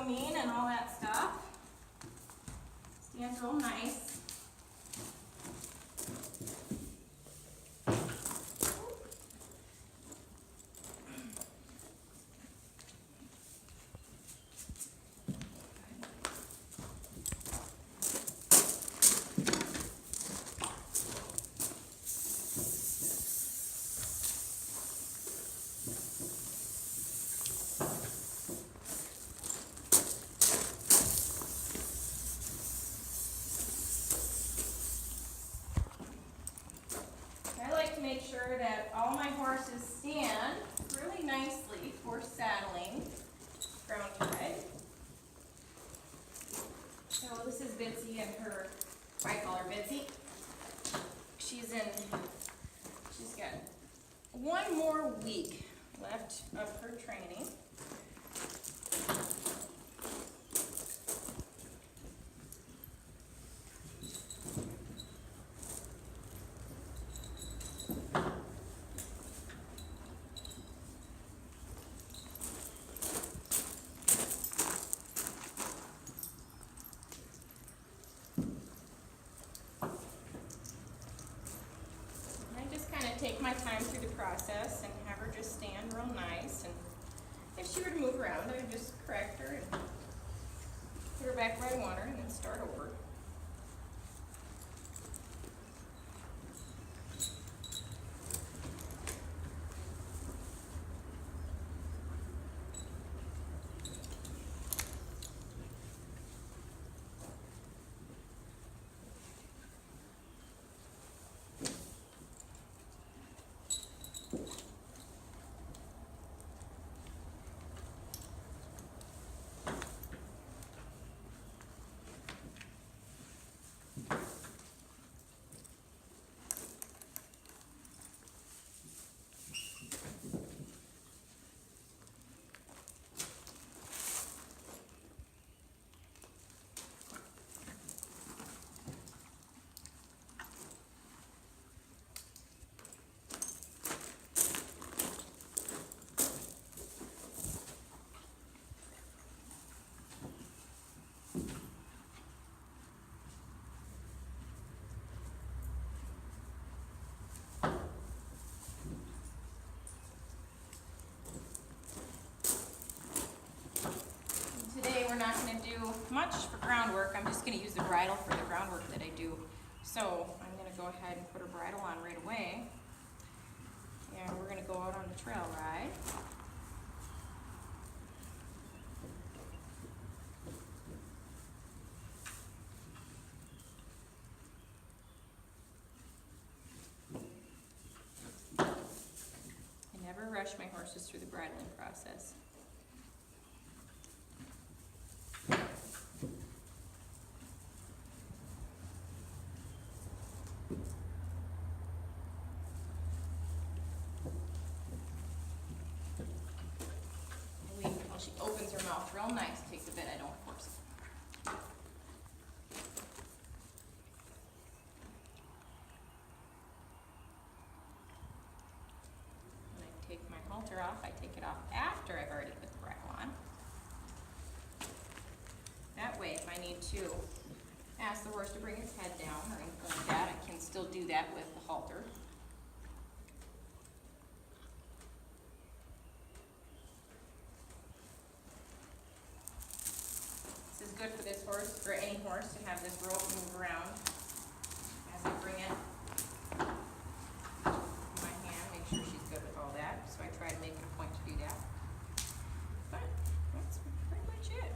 grooming and all that stuff. Stands real nice. Make sure that all my horses stand really nicely for saddling ground fed. So this is Bitsy and her, I call her Bitsy. She's got one more week left of her training. Take my time through the process and have her just stand real nice, and if she were to move around, I would just correct her and put her back where I want her and then start over. We're not going to do much for groundwork. I'm just going to use the bridle for the groundwork that I do. So I'm going to go ahead and put her bridle on right away. And we're going to go out on the trail ride. I never rush my horses through the bridling process. She opens her mouth real nice, takes a bit, I don't force it. When I take my halter off, I take it off after I've already put the bridle on. That way, if I need to ask the horse to bring its head down or anything like that, I can still do that with the halter. Good for this horse, for any horse, to have this rope move around as I bring it in my hand, make sure she's good with all that. So I try to make it a point to do that. But that's pretty much it.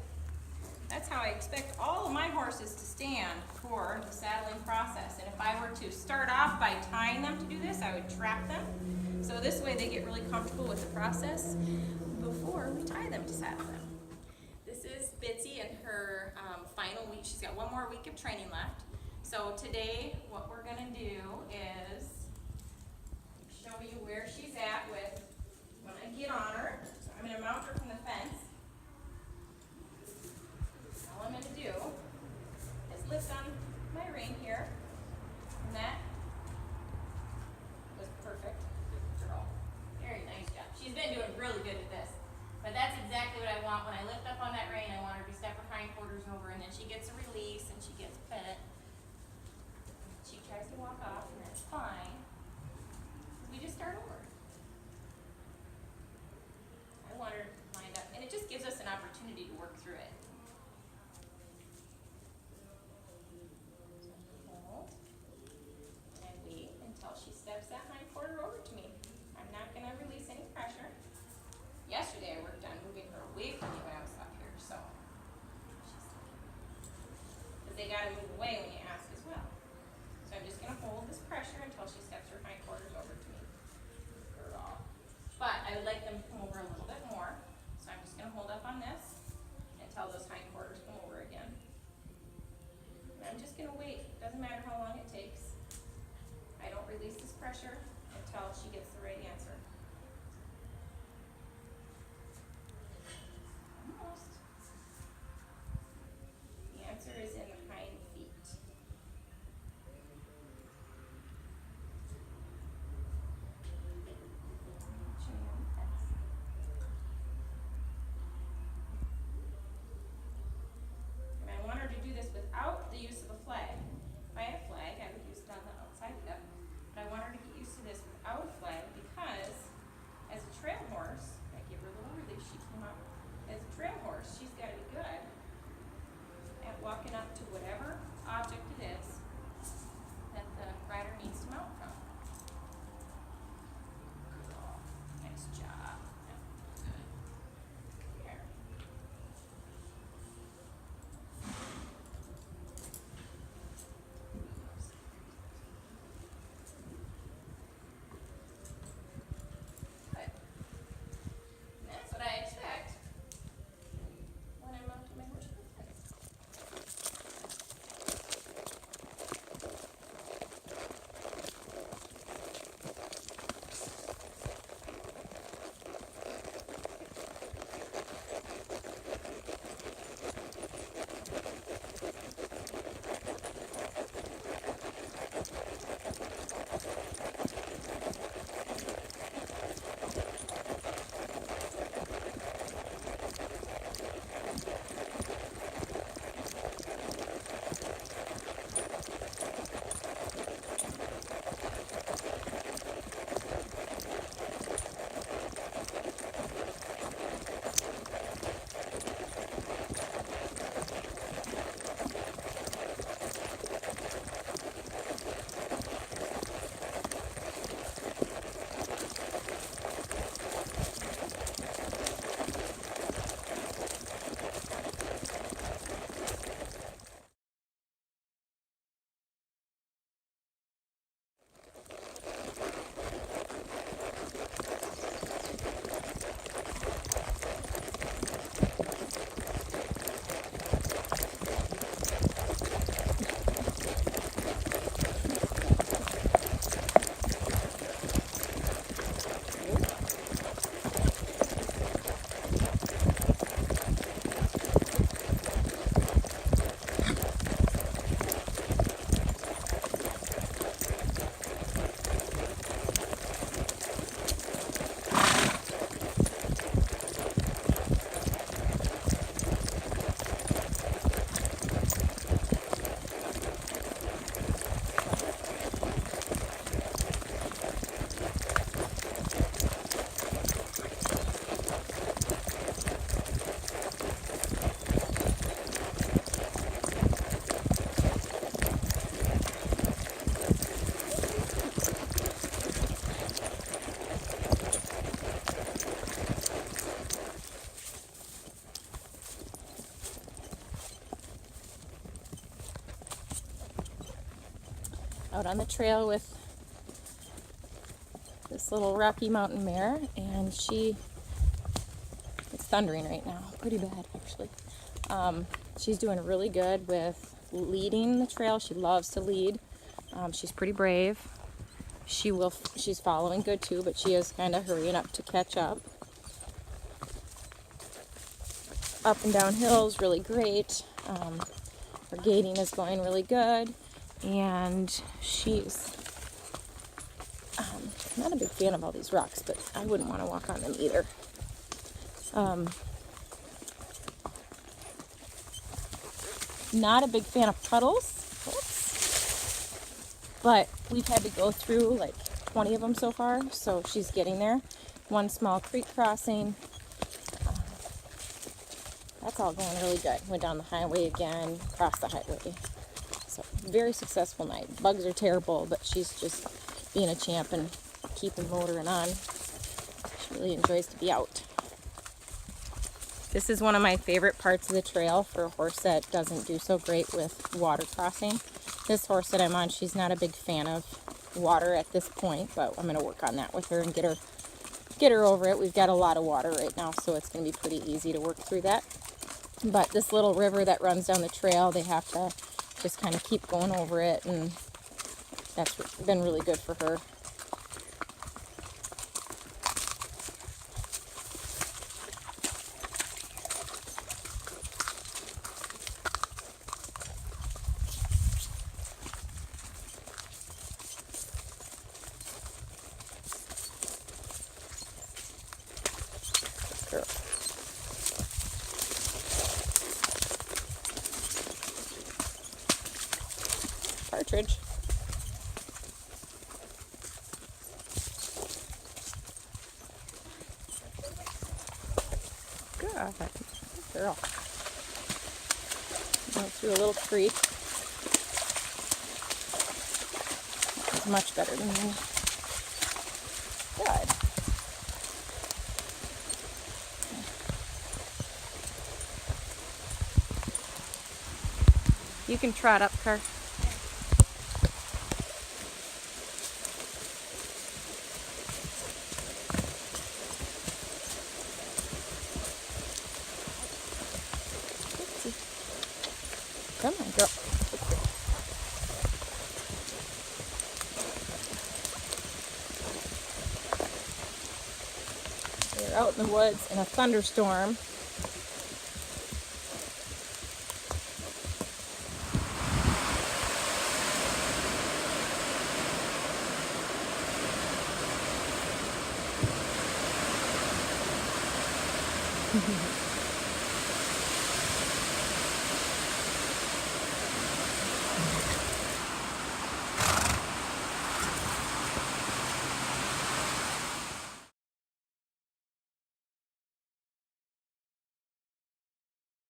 That's how I expect all of my horses to stand for the saddling process. And if I were to start off by tying them to do this, I would trap them. So this way they get really comfortable with the process before we tie them to saddle them. This is Bitsy and her final week. She's got one more week of training left. So today what we're going to do is show you where she's at with when I get on her. So I'm going to mount her from the fence. All I'm going to do is lift on my rein here. And that was perfect. Good girl. Very nice job. She's been doing really good at this. But that's exactly what I want. When I lift up on that rein, I want her and then she gets a release and she gets pet. She tries to walk off, and that's fine. We just start over. I want her lined up, and it just gives us an opportunity to work through it. So hold, and I wait until she steps that hind quarter over to me. I'm not going to release any pressure. Yesterday I worked on moving her away from me when I was up here, so because they got to move away when you ask as well. So I'm just going to hold this pressure until she steps her hind quarters over to me. Girl. But I would like them to come over a little bit more, so I'm just going to hold up on this until those hind quarters come over again. And I'm just going to wait. Doesn't matter how long it takes. I don't release this pressure until she gets the right answer. Almost. The answer is in the hind feet. And I want her to do this without the use of a flag. If I had a flag, I would use it on the outside hip. But I want her to get used to this without a flag because as a trail horse, I give her a little release, she came up. As a trail horse, she's got to be good at walking up to whatever object it is that the rider needs to mount from. Good. Nice job. Good. Here. Good. And that's what I expect when I'm mounting my horse with this. Out on the trail with this little Rocky Mountain mare, and it's thundering right now, pretty bad actually. She's doing really good with leading the trail. She loves to lead. She's pretty brave. She's following good too, but she is kind of hurrying up to catch up. Up and down hills, really great. Her gaiting is going really good. And she's not a big fan of all these rocks, but I wouldn't want to walk on them either. Not a big fan of puddles. Whoops. But we've had to go through like 20 of them so far, so she's getting there. One small creek crossing. That's all going really good. Went down the highway again, across the highway. So very successful night. Bugs are terrible, but she's just being a champ and keeping motoring on. She really enjoys to be out. This is one of my favorite parts of the trail for a horse that doesn't do so great with water crossing. This horse that I'm on, she's not a big fan of water at this point, but I'm going to work on that with her and get her over it. We've got a lot of water right now, so it's going to be pretty easy to work through that. But this little river that runs down the trail, they have to just kind of keep going over it, and that's been really good for her. Girl. Partridge. Good girl. Went through a little creek. It's much better than me. Good. You can trot up, Car. Come on, girl. We're out in the woods in a thunderstorm.